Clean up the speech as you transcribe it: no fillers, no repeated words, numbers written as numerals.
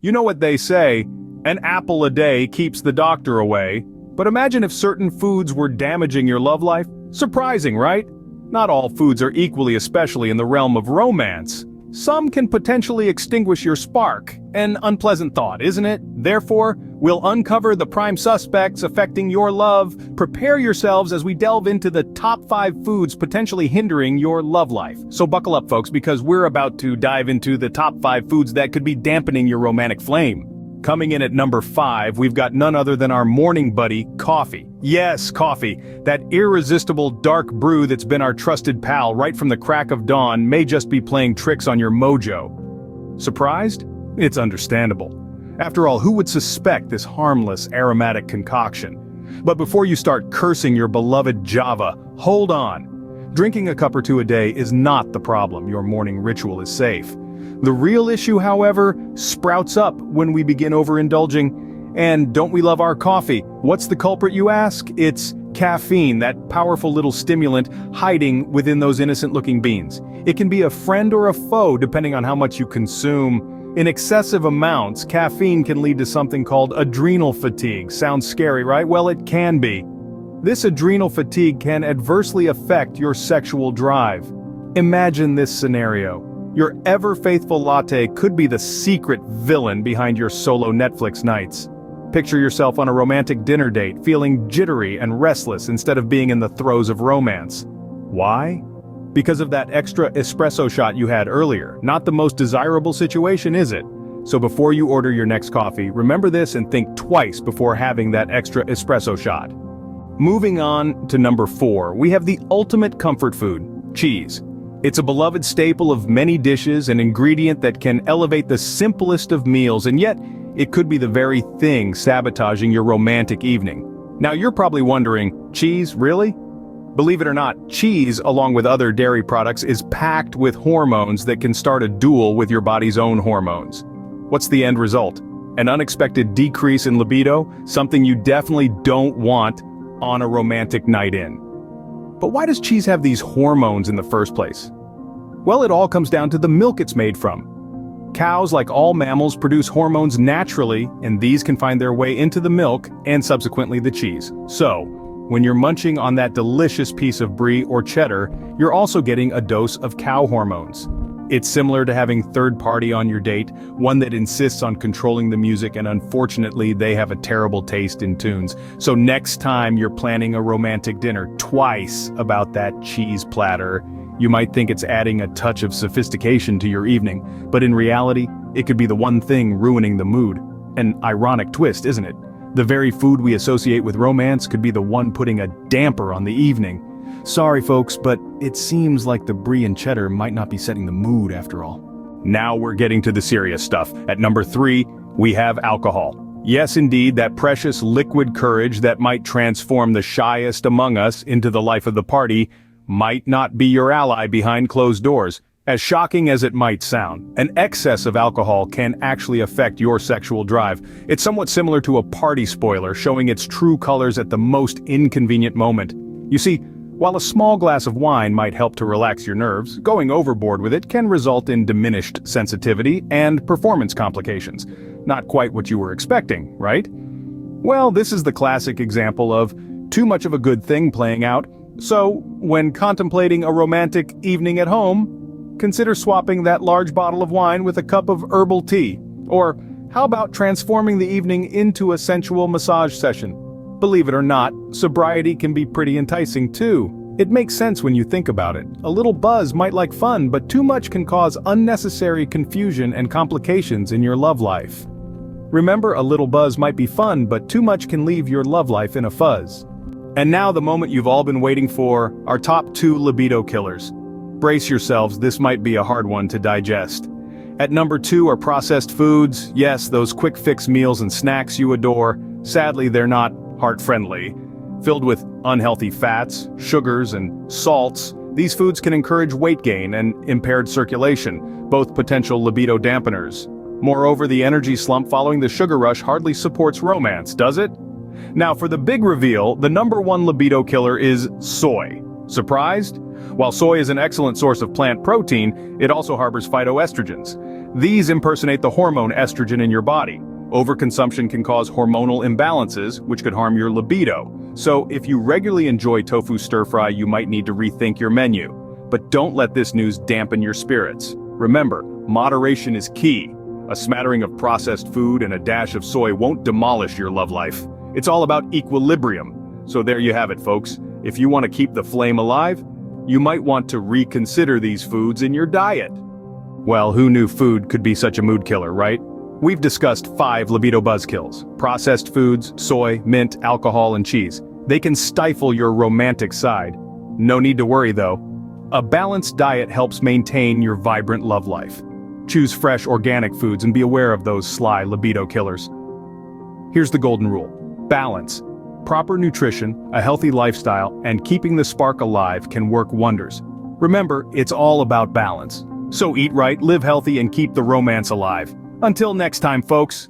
You know what they say, an apple a day keeps the doctor away. But imagine if certain foods were damaging your love life. Surprising, right? Not all foods are equally, especially in the realm of romance. Some can potentially extinguish your spark. An unpleasant thought, isn't it? Therefore, we'll uncover the prime suspects affecting your love. Prepare yourselves as we delve into the top 5 foods potentially hindering your love life. So buckle up, folks, because we're about to dive into the top 5 foods that could be dampening your romantic flame. Coming in at number 5, we've got none other than our morning buddy, coffee. Yes, coffee. That irresistible dark brew that's been our trusted pal right from the crack of dawn may just be playing tricks on your mojo. Surprised? It's understandable. After all, who would suspect this harmless, aromatic concoction? But before you start cursing your beloved Java, hold on. Drinking a cup or two a day is not the problem. Your morning ritual is safe. The real issue, however, sprouts up when we begin overindulging. And don't we love our coffee? What's the culprit, you ask? It's caffeine, that powerful little stimulant hiding within those innocent-looking beans. It can be a friend or a foe depending on how much you consume. In excessive amounts, caffeine can lead to something called adrenal fatigue. Sounds scary, right? Well, it can be. This adrenal fatigue can adversely affect your sexual drive. Imagine this scenario. Your ever-faithful latte could be the secret villain behind your solo Netflix nights. Picture yourself on a romantic dinner date, feeling jittery and restless instead of being in the throes of romance. Why? Because of that extra espresso shot you had earlier. Not the most desirable situation, is it? So before you order your next coffee, remember this and think twice before having that extra espresso shot. Moving on to number 4, we have the ultimate comfort food, cheese. It's a beloved staple of many dishes, an ingredient that can elevate the simplest of meals, and yet it could be the very thing sabotaging your romantic evening. Now you're probably wondering, cheese, really? Believe it or not, cheese, along with other dairy products, is packed with hormones that can start a duel with your body's own hormones. What's the end result? An unexpected decrease in libido, something you definitely don't want on a romantic night in. But why does cheese have these hormones in the first place? Well, it all comes down to the milk it's made from. Cows, like all mammals, produce hormones naturally, and these can find their way into the milk and subsequently the cheese. So, when you're munching on that delicious piece of brie or cheddar, you're also getting a dose of cow hormones. It's similar to having third party on your date, one that insists on controlling the music, and unfortunately they have a terrible taste in tunes. So next time you're planning a romantic dinner, twice about that cheese platter. You might think it's adding a touch of sophistication to your evening, but in reality, it could be the one thing ruining the mood. An ironic twist, isn't it? The very food we associate with romance could be the one putting a damper on the evening. Sorry folks, but it seems like the brie and cheddar might not be setting the mood after all. Now we're getting to the serious stuff. At number 3, we have alcohol. Yes indeed, that precious liquid courage that might transform the shyest among us into the life of the party might not be your ally behind closed doors. As shocking as it might sound, an excess of alcohol can actually affect your sexual drive. It's somewhat similar to a party spoiler, showing its true colors at the most inconvenient moment. You see, while a small glass of wine might help to relax your nerves, going overboard with it can result in diminished sensitivity and performance complications. Not quite what you were expecting, right? Well, this is the classic example of too much of a good thing playing out. So, when contemplating a romantic evening at home, consider swapping that large bottle of wine with a cup of herbal tea. Or, how about transforming the evening into a sensual massage session? Believe it or not, sobriety can be pretty enticing too. It makes sense when you think about it. A little buzz might like fun, but too much can cause unnecessary confusion and complications in your love life. Remember, a little buzz might be fun, but too much can leave your love life in a fuzz. And now the moment you've all been waiting for, our top 2 libido killers. Brace yourselves, this might be a hard one to digest. At number 2 are processed foods. Yes, those quick fix meals and snacks you adore. Sadly, they're not heart-friendly. Filled with unhealthy fats, sugars, and salts, these foods can encourage weight gain and impaired circulation, both potential libido dampeners. Moreover, the energy slump following the sugar rush hardly supports romance, does it? Now for the big reveal, the number 1 libido killer is soy. Surprised? While soy is an excellent source of plant protein, it also harbors phytoestrogens. These impersonate the hormone estrogen in your body. Overconsumption can cause hormonal imbalances, which could harm your libido. So if you regularly enjoy tofu stir-fry, you might need to rethink your menu. But don't let this news dampen your spirits. Remember, moderation is key. A smattering of processed food and a dash of soy won't demolish your love life. It's all about equilibrium. So there you have it, folks. If you want to keep the flame alive, you might want to reconsider these foods in your diet. Well, who knew food could be such a mood killer, right? We've discussed 5 libido buzzkills: processed foods, soy, mint, alcohol, and cheese. They can stifle your romantic side. No need to worry though. A balanced diet helps maintain your vibrant love life. Choose fresh, organic foods and be aware of those sly libido killers. Here's the golden rule: balance. Proper nutrition, a healthy lifestyle, and keeping the spark alive can work wonders. Remember, it's all about balance. So eat right, live healthy, and keep the romance alive. Until next time, folks.